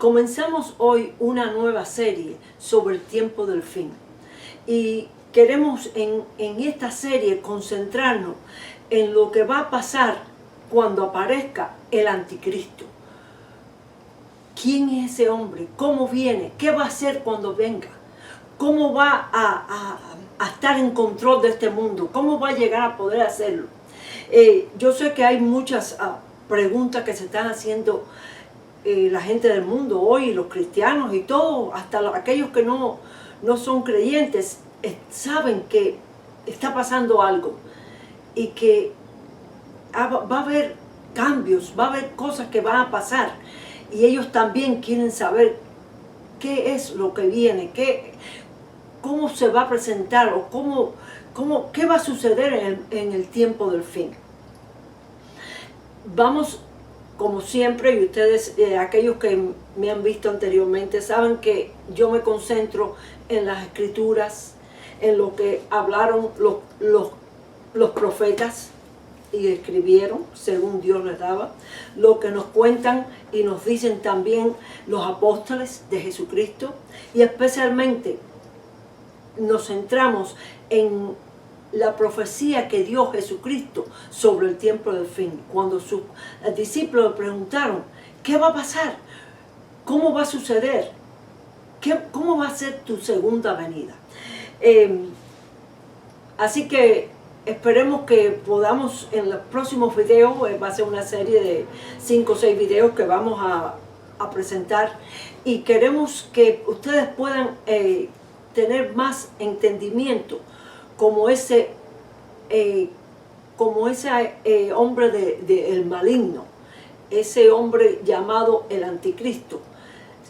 Comenzamos hoy una nueva serie sobre el tiempo del fin. Y queremos en esta serie concentrarnos en lo que va a pasar cuando aparezca el anticristo. ¿Quién es ese hombre? ¿Cómo viene? ¿Qué va a hacer cuando venga? ¿Cómo va a estar en control de este mundo? ¿Cómo va a llegar a poder hacerlo? Yo sé que hay muchas preguntas que se están haciendo la gente del mundo hoy, los cristianos y todos, hasta aquellos que no son creyentes, saben que está pasando algo y que va a haber cambios, va a haber cosas que van a pasar, y ellos también quieren saber qué es lo que viene, cómo se va a presentar o qué va a suceder en el tiempo del fin. Vamos, como siempre, y ustedes, aquellos que me han visto anteriormente, saben que yo me concentro en las escrituras, en lo que hablaron los profetas y escribieron según Dios les daba, lo que nos cuentan y nos dicen también los apóstoles de Jesucristo, y especialmente nos centramos en la profecía que dio Jesucristo sobre el tiempo del fin, cuando sus discípulos le preguntaron: ¿qué va a pasar? ¿Cómo va a suceder? ¿Cómo va a ser tu segunda venida? Así que esperemos que podamos en los próximos videos, va a ser una serie de 5 o 6 videos que vamos a presentar, y queremos que ustedes puedan tener más entendimiento como ese hombre del maligno, ese hombre llamado el anticristo,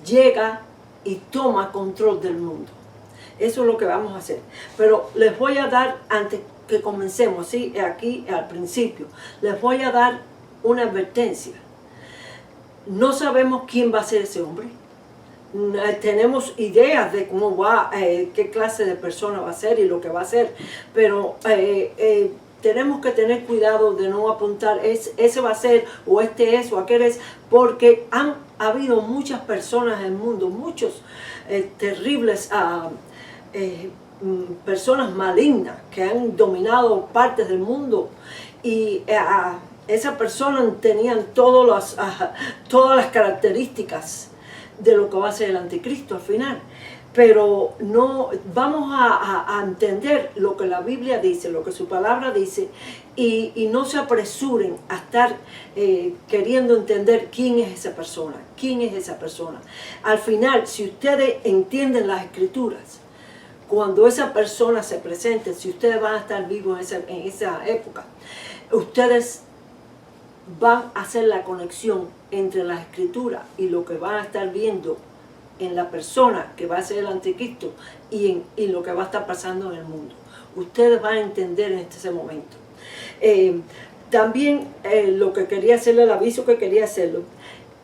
llega y toma control del mundo. Eso es lo que vamos a hacer. Pero les voy a dar, antes que comencemos, ¿sí? Aquí al principio, les voy a dar una advertencia. No sabemos quién va a ser ese hombre. Tenemos ideas de cómo va, qué clase de persona va a ser y lo que va a ser, pero tenemos que tener cuidado de no apuntar ese va a ser, o este es, o aquel es, porque han habido muchas personas en el mundo, muchos terribles personas malignas que han dominado partes del mundo, y esas personas tenían todas las características de lo que va a ser el anticristo al final. Pero no vamos a entender lo que la Biblia dice, lo que su palabra dice, y no se apresuren a estar queriendo entender quién es esa persona, quién es esa persona. Al final, si ustedes entienden las escrituras, cuando esa persona se presente, si ustedes van a estar vivos en esa época, ustedes van a hacer la conexión entre la escritura y lo que van a estar viendo en la persona que va a ser el anticristo y lo que va a estar pasando en el mundo. Ustedes van a entender en ese momento. También lo que quería hacerle, el aviso que quería hacerlo,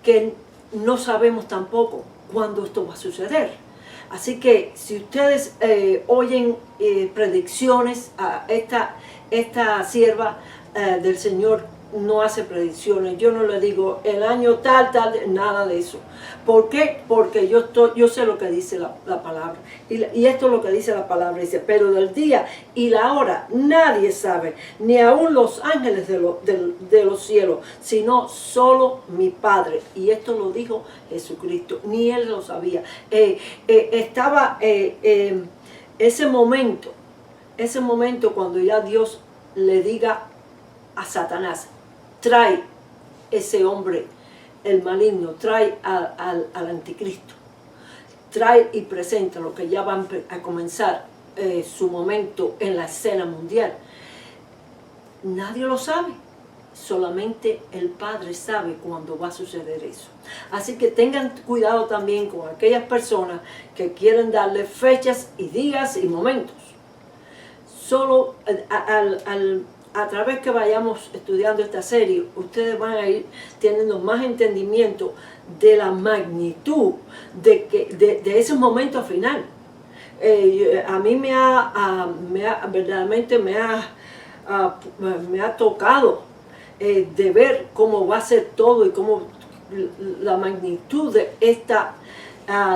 que no sabemos tampoco cuándo esto va a suceder. Así que si ustedes oyen predicciones, esta sierva del Señor no hace predicciones. Yo no le digo el año tal, nada de eso. ¿Por qué? Porque yo sé lo que dice la palabra. Y esto es lo que dice la palabra. Dice: pero del día y la hora nadie sabe, ni aun los ángeles de los cielos, sino solo mi Padre. Y esto lo dijo Jesucristo. Ni Él lo sabía. Estaba ese momento cuando ya Dios le diga a Satanás: trae ese hombre, el maligno, trae al anticristo, trae y presenta lo que ya va a comenzar su momento en la escena mundial. Nadie lo sabe, solamente el Padre sabe cuándo va a suceder eso. Así que tengan cuidado también con aquellas personas que quieren darle fechas y días y momentos. Solo a través que vayamos estudiando esta serie, ustedes van a ir teniendo más entendimiento de la magnitud de ese momento final. A mí verdaderamente me ha tocado de ver cómo va a ser todo y cómo la magnitud de esta,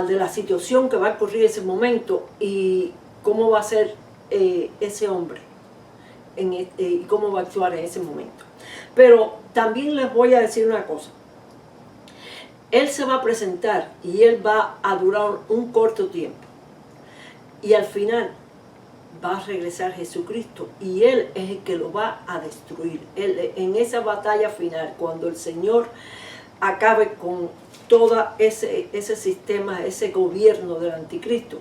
de la situación que va a ocurrir en ese momento y cómo va a ser ese hombre y cómo va a actuar en ese momento. Pero también les voy a decir una cosa. Él se va a presentar y él va a durar un corto tiempo. Y al final va a regresar Jesucristo y Él es el que lo va a destruir. Él, en esa batalla final, cuando el Señor acabe con todo ese sistema, ese gobierno del anticristo,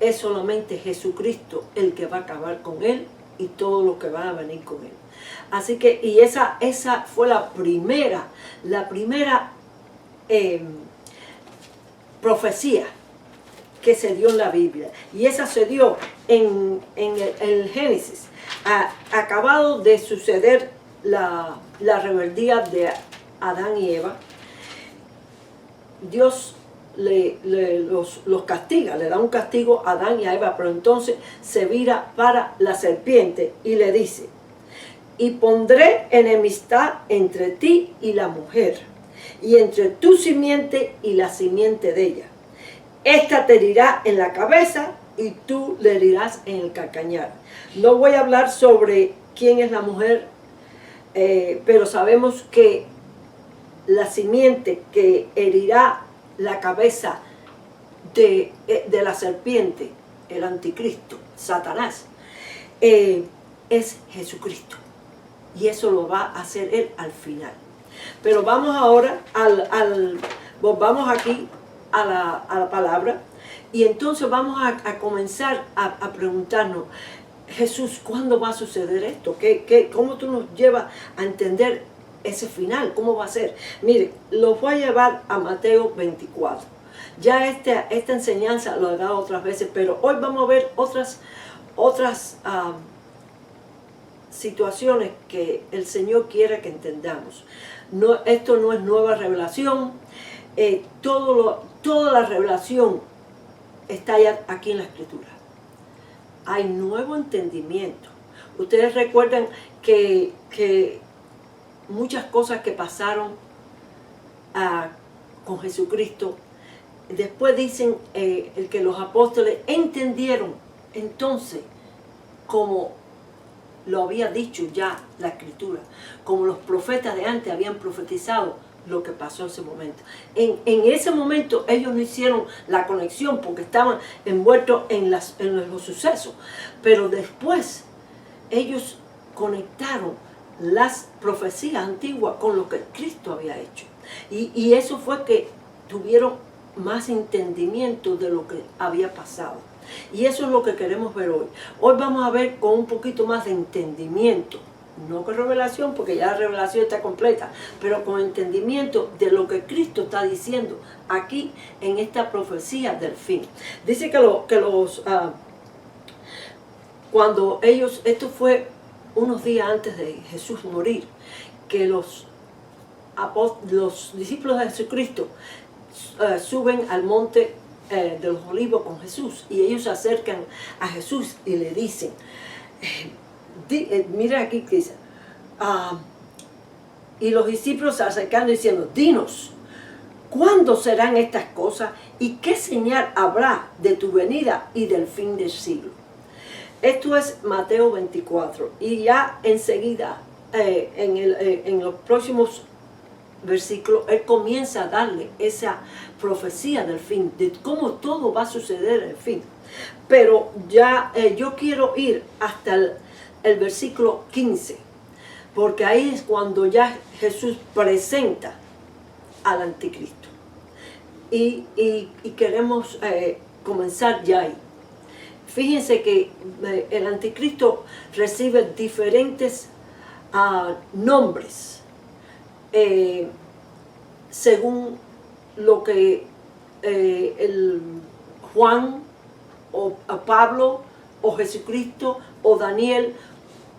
es solamente Jesucristo el que va a acabar con Él y todos los que van a venir con Él. Así que, y esa fue la primera profecía que se dio en la Biblia, y esa se dio en el Génesis, acabado de suceder la rebeldía de Adán y Eva. Dios los castiga, le da un castigo a Adán y a Eva, pero entonces se vira para la serpiente y le dice: y pondré enemistad entre ti y la mujer, y entre tu simiente y la simiente de ella. Esta te herirá en la cabeza y tú le herirás en el calcañar. No voy a hablar sobre quién es la mujer, pero sabemos que la simiente que herirá la cabeza de la serpiente, el anticristo, Satanás, es Jesucristo. Y eso lo va a hacer Él al final. Pero vamos ahora volvamos aquí a la palabra, y entonces vamos a comenzar a preguntarnos: Jesús, ¿cuándo va a suceder esto? ¿Cómo tú nos llevas a entender ese final? ¿Cómo va a ser? Mire, los voy a llevar a Mateo 24. Ya esta enseñanza lo he dado otras veces, pero hoy vamos a ver otras situaciones que el Señor quiere que entendamos. No, esto no es nueva revelación. Toda la revelación está ya aquí en la Escritura. Hay nuevo entendimiento. Ustedes recuerdan que muchas cosas que pasaron con Jesucristo, después dicen el que los apóstoles entendieron entonces como lo había dicho ya la Escritura, como los profetas de antes habían profetizado lo que pasó en ese momento. En ese momento ellos no hicieron la conexión porque estaban envueltos en los sucesos, pero después ellos conectaron las profecías antiguas con lo que Cristo había hecho. Y eso fue que tuvieron más entendimiento de lo que había pasado. Y eso es lo que queremos ver hoy. Hoy vamos a ver con un poquito más de entendimiento, no con revelación, porque ya la revelación está completa, pero con entendimiento de lo que Cristo está diciendo aquí en esta profecía del fin. Dice cuando ellos, esto fue unos días antes de Jesús morir, que los discípulos de Jesucristo suben al monte de los Olivos con Jesús, y ellos se acercan a Jesús y le dicen, mira aquí que dice, y los discípulos se acercan diciendo: dinos, ¿cuándo serán estas cosas y qué señal habrá de tu venida y del fin del siglo? Esto es Mateo 24, y ya enseguida en los próximos versículos él comienza a darle esa profecía del fin, de cómo todo va a suceder en el fin. Pero ya yo quiero ir hasta el versículo 15, porque ahí es cuando ya Jesús presenta al anticristo, y queremos comenzar ya ahí. Fíjense que el anticristo recibe diferentes nombres según lo que el Juan o Pablo o Jesucristo o Daniel,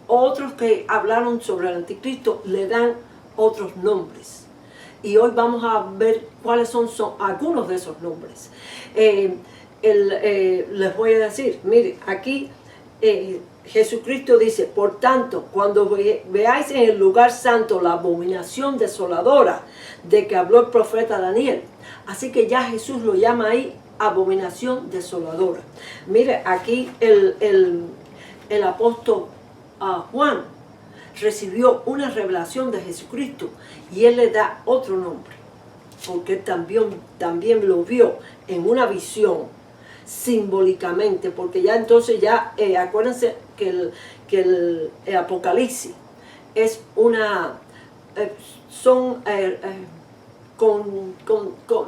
otros que hablaron sobre el anticristo, le dan otros nombres. Y hoy vamos a ver cuáles son algunos de esos nombres. Les voy a decir, mire, aquí Jesucristo dice, por tanto, cuando veáis en el lugar santo la abominación desoladora de que habló el profeta Daniel. Así que ya Jesús lo llama ahí abominación desoladora. Mire, aquí el apóstol Juan recibió una revelación de Jesucristo y él le da otro nombre, porque él también lo vio en una visión simbólicamente, porque ya entonces acuérdense que el Apocalipsis es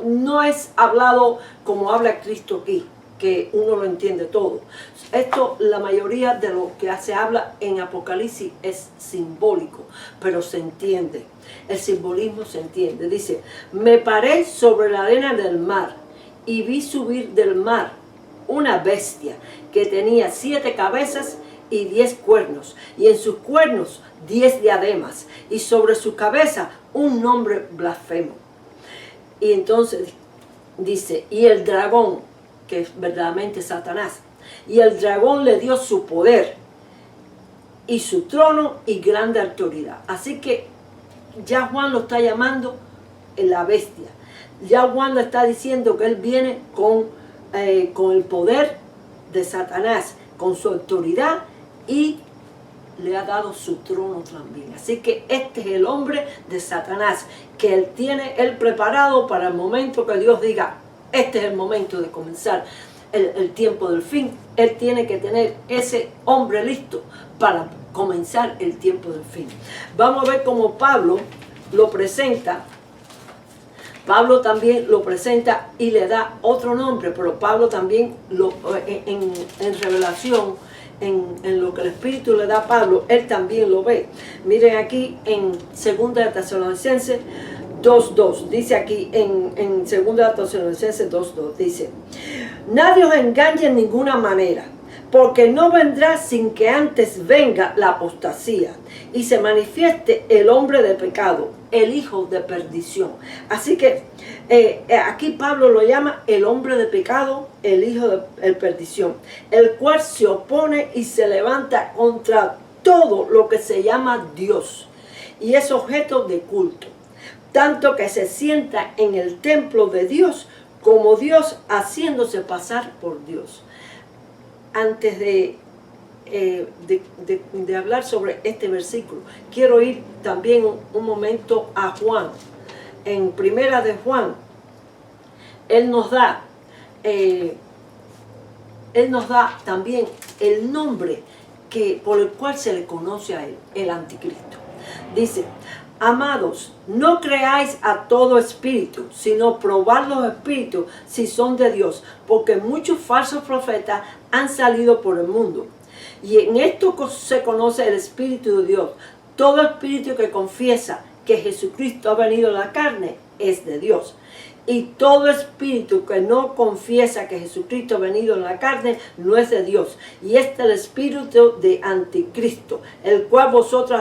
no es hablado como habla Cristo aquí, que uno lo entiende todo. Esto, la mayoría de lo que se habla en Apocalipsis es simbólico, pero se entiende. El simbolismo se entiende. Dice, me paré sobre la arena del mar y vi subir del mar una bestia que tenía 7 cabezas y 10 cuernos, y en sus cuernos 10 diademas, y sobre su cabeza un nombre blasfemo. Y entonces dice, y el dragón, que es verdaderamente Satanás, y el dragón le dio su poder y su trono y grande autoridad. Así que ya Juan lo está llamando la bestia. Ya Juan le está diciendo que él viene con el poder de Satanás, con su autoridad, y le ha dado su trono también. Así que este es el hombre de Satanás, que él tiene preparado para el momento que Dios diga, este es el momento de comenzar el tiempo del fin. Él tiene que tener ese hombre listo para comenzar el tiempo del fin. Vamos a ver cómo Pablo lo presenta. Pablo también lo presenta y le da otro nombre, pero Pablo también en revelación, en lo que el Espíritu le da a Pablo, él también lo ve. Miren aquí en 2 de Tesalonicenses 2.2, dice aquí en 2 de Tesalonicenses 2.2, dice, nadie os engañe en ninguna manera, porque no vendrá sin que antes venga la apostasía y se manifieste el hombre de pecado, el hijo de perdición. Así que aquí Pablo lo llama el hombre de pecado, el hijo de perdición, el cual se opone y se levanta contra todo lo que se llama Dios y es objeto de culto, tanto que se sienta en el templo de Dios como Dios, haciéndose pasar por Dios. Antes de hablar sobre este versículo, quiero ir también un momento a Juan. En Primera de Juan, él nos da también el nombre por el cual se le conoce a él, el anticristo. Dice, amados, no creáis a todo espíritu, sino probad los espíritus si son de Dios, porque muchos falsos profetas han salido por el mundo. Y en esto se conoce el Espíritu de Dios. Todo espíritu que confiesa que Jesucristo ha venido en la carne es de Dios. Y todo espíritu que no confiesa que Jesucristo ha venido en la carne no es de Dios. Y este es el espíritu de anticristo, el cual vosotros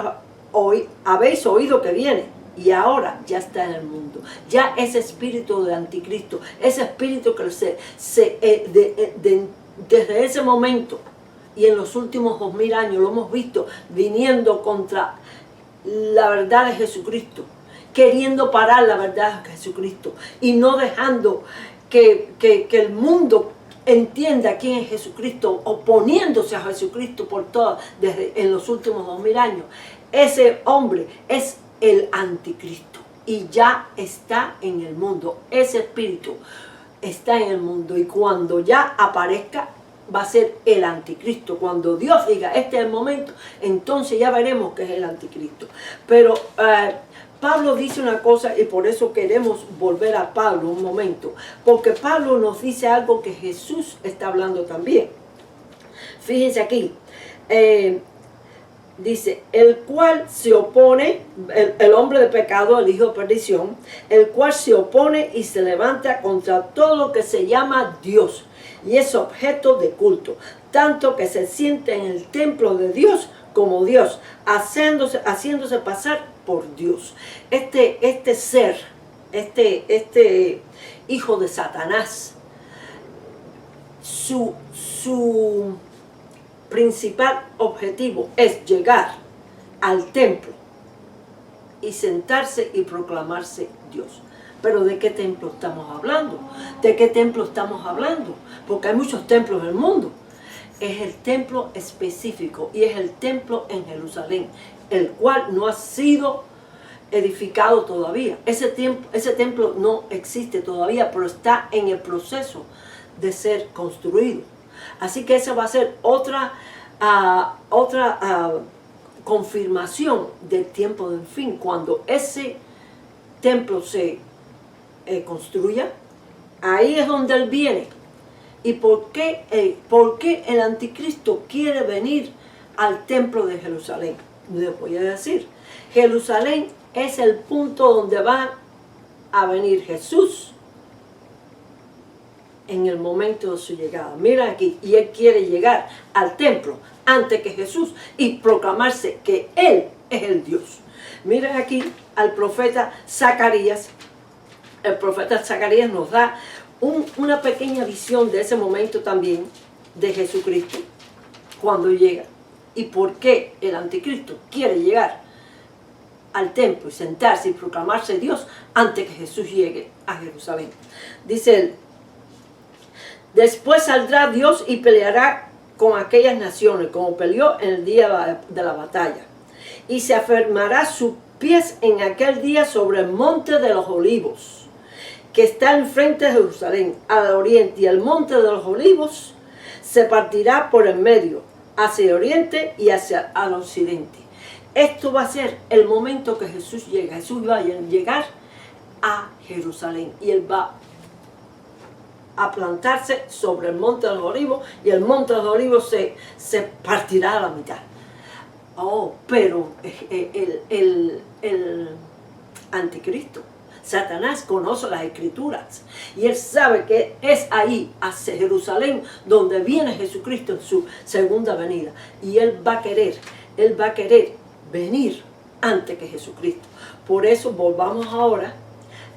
habéis oído que viene y ahora ya está en el mundo. Ya ese espíritu de anticristo, ese espíritu que desde ese momento y en los últimos 2000 años lo hemos visto viniendo contra la verdad de Jesucristo, queriendo parar la verdad de Jesucristo y no dejando que el mundo entienda quién es Jesucristo, oponiéndose a Jesucristo desde en los últimos 2000 años. Ese hombre es el anticristo y ya está en el mundo. Ese espíritu está en el mundo y cuando ya aparezca va a ser el anticristo. Cuando Dios diga este es el momento, entonces ya veremos que es el anticristo. Pero Pablo dice una cosa y por eso queremos volver a Pablo un momento, porque Pablo nos dice algo que Jesús está hablando también. Fíjense aquí, dice, el cual se opone, el hombre de pecado, el hijo de perdición, el cual se opone y se levanta contra todo lo que se llama Dios y es objeto de culto, tanto que se siente en el templo de Dios como Dios, haciéndose pasar por Dios. Este ser, este hijo de Satanás, su principal objetivo es llegar al templo y sentarse y proclamarse Dios. Pero ¿de qué templo estamos hablando? ¿De qué templo estamos hablando? Porque hay muchos templos en el mundo. Es el templo específico y es el templo en Jerusalén, el cual no ha sido edificado todavía. Ese templo no existe todavía, pero está en el proceso de ser construido. Así que esa va a ser otra confirmación del tiempo del fin, cuando ese templo se construya. Ahí es donde Él viene. ¿Y por qué el anticristo quiere venir al templo de Jerusalén? Les voy a decir, Jerusalén es el punto donde va a venir Jesús en el momento de su llegada. Mira aquí, y Él quiere llegar al templo antes que Jesús y proclamarse que Él es el Dios. Miren aquí al profeta Zacarías. El profeta Zacarías nos da una pequeña visión de ese momento también de Jesucristo cuando llega y por qué el anticristo quiere llegar al templo y sentarse y proclamarse Dios antes que Jesús llegue a Jerusalén. Dice él: después saldrá Dios y peleará con aquellas naciones como peleó en el día de la batalla, y se afirmará sus pies en aquel día sobre el monte de los olivos, que está enfrente de Jerusalén, al oriente, y el monte de los olivos se partirá por el medio, hacia el oriente y hacia el occidente. Esto va a ser el momento que Jesús llega. Jesús va a llegar a Jerusalén y Él va a plantarse sobre el monte de los olivos, y el monte de los olivos se partirá a la mitad. Oh, pero el anticristo, Satanás, conoce las escrituras y él sabe que es ahí, hacia Jerusalén, donde viene Jesucristo en su segunda venida, y él va a querer venir antes que Jesucristo. Por eso volvamos ahora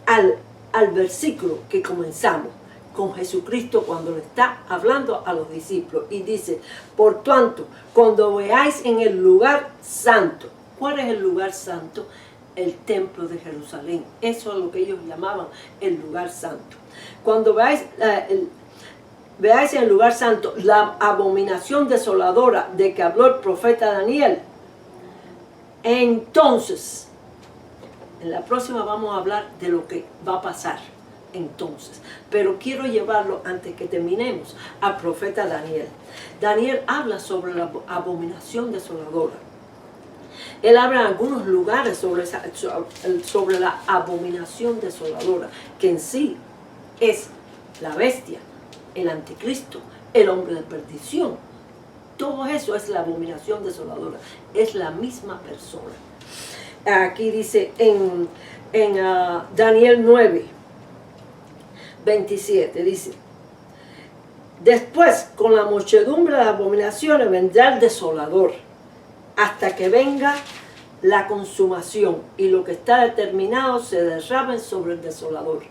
al versículo que comenzamos con Jesucristo cuando le está hablando a los discípulos y dice: por tanto, cuando veáis en el lugar santo. ¿Cuál es el lugar santo? El templo de Jerusalén. Eso es lo que ellos llamaban el lugar santo. Cuando veáis en el lugar santo la abominación desoladora de que habló el profeta Daniel, entonces, en la próxima vamos a hablar de lo que va a pasar entonces, pero quiero llevarlo antes que terminemos al profeta Daniel. Daniel habla sobre la abominación desoladora. Él habla en algunos lugares sobre la abominación desoladora, que en sí es la bestia, el anticristo, el hombre de perdición. Todo eso es la abominación desoladora, es la misma persona. Aquí dice en Daniel 9, 27, dice: después, con la muchedumbre de las abominaciones vendrá el desolador, hasta que venga la consumación, y lo que está determinado se derrame sobre el desolador.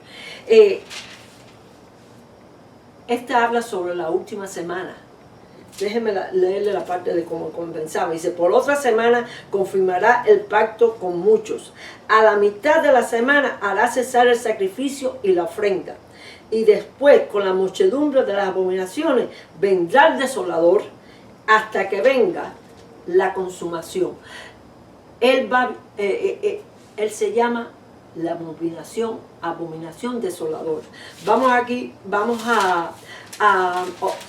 Esta habla sobre la última semana. Déjenme leerle la parte de cómo comenzaba. Dice: por otra semana confirmará el pacto con muchos. A la mitad de la semana hará cesar el sacrificio y la ofrenda. Y después, con la muchedumbre de las abominaciones, vendrá el desolador hasta que venga la consumación. Él se llama la abominación desoladora.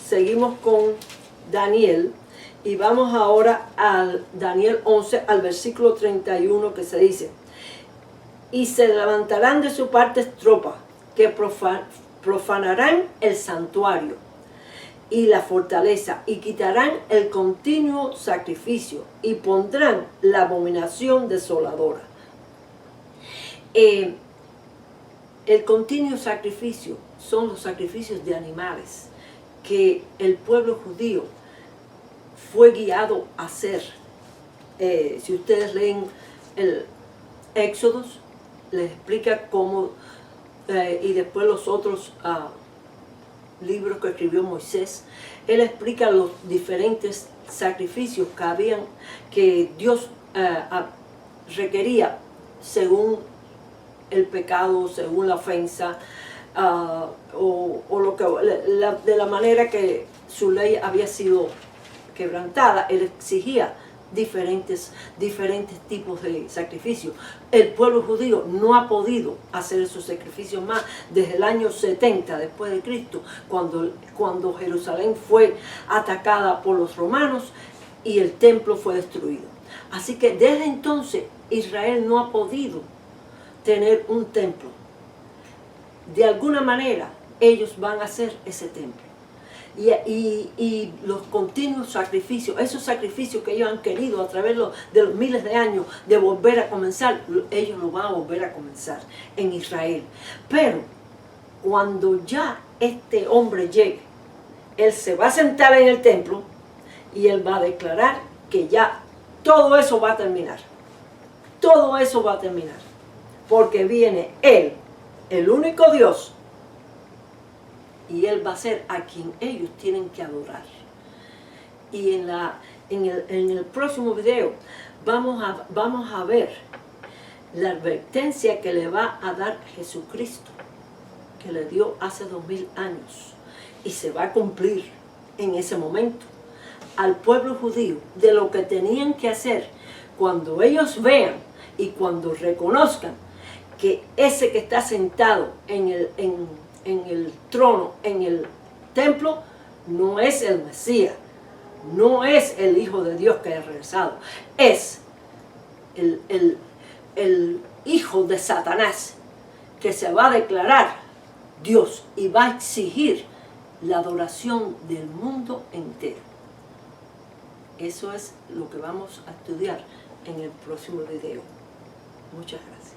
Seguimos con Daniel y vamos ahora al Daniel 11, al versículo 31, que se dice: y se levantarán de su parte tropas que profanarán el santuario y la fortaleza, y quitarán el continuo sacrificio, y pondrán la abominación desoladora. El continuo sacrificio son los sacrificios de animales que el pueblo judío fue guiado a hacer. Si ustedes leen el Éxodo, les explica cómo, y después los otros libros que escribió Moisés, él explica los diferentes sacrificios que Dios requería según el pecado, según la ofensa, de la manera que su ley había sido quebrantada. Él exigía diferentes tipos de sacrificios. El pueblo judío no ha podido hacer esos sacrificios más desde el año 70 después de Cristo, cuando Jerusalén fue atacada por los romanos y el templo fue destruido. Así que desde entonces Israel no ha podido tener un templo. De alguna manera ellos van a hacer ese templo. Y los continuos sacrificios, esos sacrificios que ellos han querido a través de los miles de años de volver a comenzar, ellos lo van a volver a comenzar en Israel. Pero cuando ya este hombre llegue, él se va a sentar en el templo y él va a declarar que ya todo eso va a terminar. Todo eso va a terminar. Porque viene Él, el único Dios, y Él va a ser a quien ellos tienen que adorar. Y en el próximo video vamos a ver la advertencia que le va a dar Jesucristo, que le dio hace 2000 años, y se va a cumplir en ese momento al pueblo judío de lo que tenían que hacer cuando ellos vean y cuando reconozcan que ese que está sentado en el trono, en el templo, no es el Mesías, no es el Hijo de Dios que ha regresado, es el hijo de Satanás, que se va a declarar Dios y va a exigir la adoración del mundo entero. Eso es lo que vamos a estudiar en el próximo video. Muchas gracias.